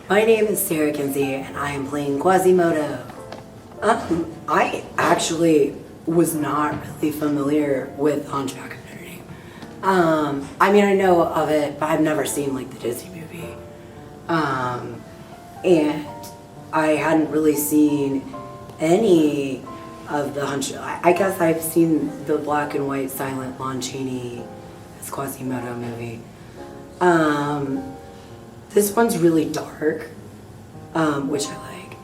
My name is Sarah Kinsey, and I am playing Quasimodo. I actually was not really familiar with Hunchback of Notre Dame. I mean, I know of it, but I've never seen like the Disney movie. And I hadn't really seen any of the Hunchback. I guess I've seen the black and white silent Lon Chaney as Quasimodo movie. This one's really dark, which I like,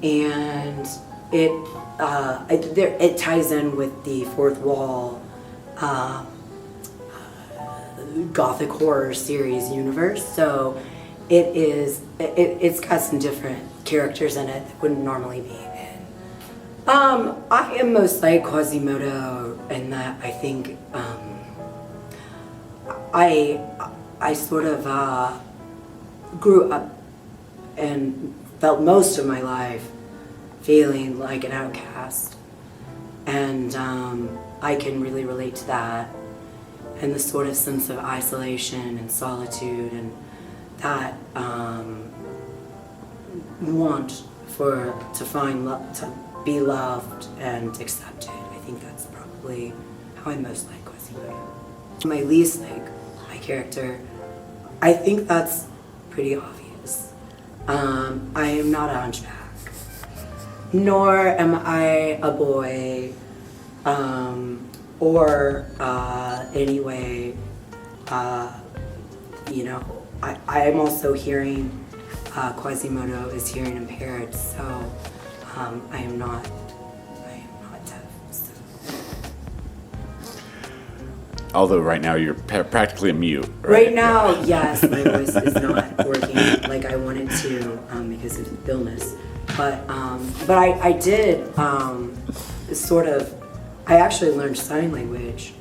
and it ties in with the fourth wall gothic horror series universe. So it's got some different characters in it that wouldn't normally be in. I am most like Quasimodo in that I think I sort of grew up and felt most of my life feeling like an outcast, and I can really relate to that, and the sort of sense of isolation and solitude and that want to be loved and accepted. I think that's probably how I most like Quasimodo. My least like my character, I think that's pretty obvious. I am not a hunchback, nor am I a boy, or anyway, I am also hearing, Quasimodo is hearing impaired, so I am not deaf. So. Although right now you're practically a mute. Right now, yes, my voice is not working like I wanted to because of illness. But I did I actually learned sign language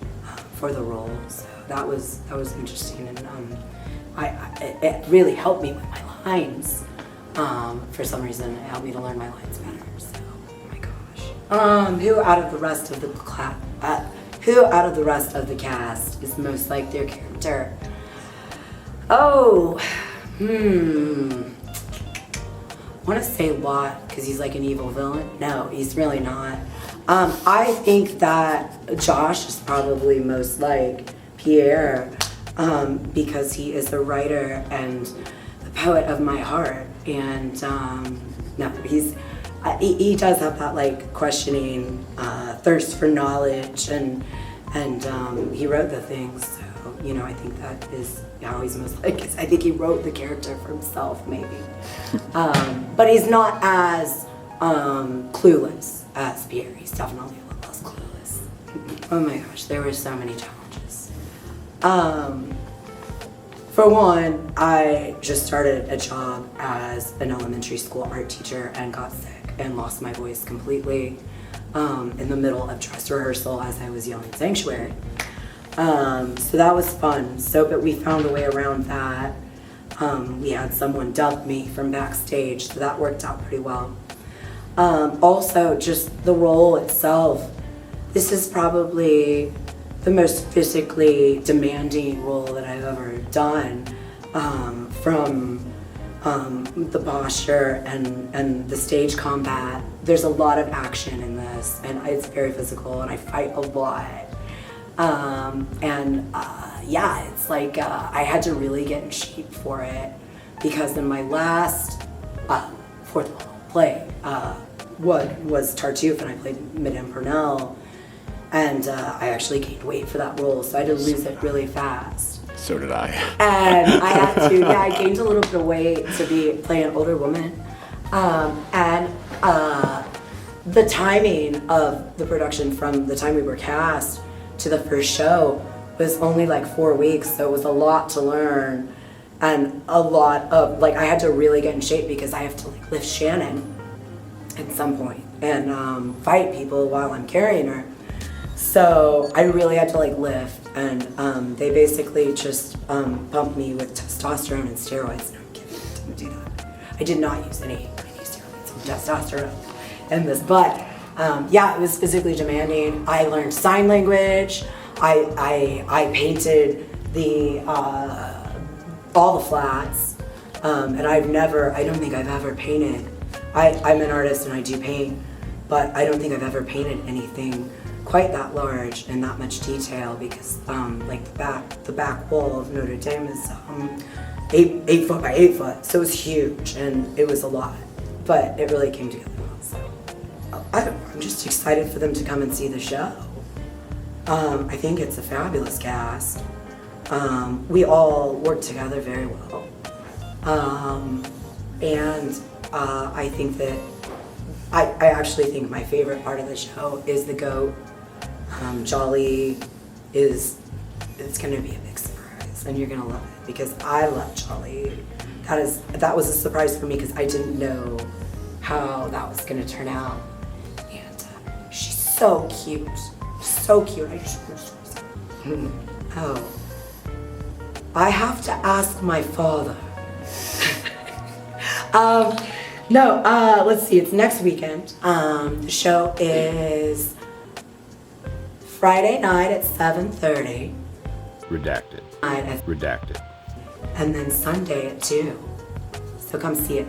for the role, so that was interesting, and it really helped me with my lines. For some reason, it helped me to learn my lines better. So, oh my gosh. Who out of the rest of the cast is most like their character? I want to say Lot because he's like an evil villain. No, he's really not. I think that Josh is probably most like Pierre because he is the writer and the poet of my heart. And no, he does have that like questioning thirst for knowledge, and he wrote the things. So I think that is how he's most like. I think he wrote the character for himself, maybe. But he's not as clueless as Pierre. He's definitely a little less clueless. Oh my gosh, there were so many challenges. For one, I just started a job as an elementary school art teacher and got sick and lost my voice completely in the middle of dress rehearsal as I was yelling Sanctuary. So that was fun. But we found a way around that. We had someone dub me from backstage, so that worked out pretty well. Also, just the role itself. This is probably the most physically demanding role that I've ever done, from the posture and the stage combat. There's a lot of action in this, and it's very physical, and I fight a lot. It's like I had to really get in shape for it, because in my last fourth play, was Tartuffe, and I played Madame Purnell, and I actually gained weight for that role, so I had to lose it really fast. So did I. And I had to, I gained a little bit of weight to play an older woman, the timing of the production from the time we were cast to the first show was only like 4 weeks, so it was a lot to learn, and a lot of I had to really get in shape because I have to lift Shannon at some point and fight people while I'm carrying her. So I really had to lift, and they basically just pumped me with testosterone and steroids. No, I'm kidding, I didn't do that. I did not use any steroids and testosterone in this, but it was physically demanding. I learned sign language. I painted all the flats. And I don't think I've ever painted. I'm an artist and I do paint, but I don't think I've ever painted anything quite that large and that much detail because like the back wall of Notre Dame is 8 foot by 8 foot, so it was huge and it was a lot, but it really came together well. So I'm just excited for them to come and see the show. I think it's a fabulous cast. We all work together very well. And I think that I actually think my favorite part of the show is the goat. Jolly it's going to be a big surprise, and you're going to love it because I love Jolly. That was a surprise for me because I didn't know how that was going to turn out. And she's so cute, so cute. I just want to Oh, I have to ask my father. No, let's see, it's next weekend. The show is Friday night at 7:30. Redacted. Redacted. Redacted. And then Sunday at 2. So come see it.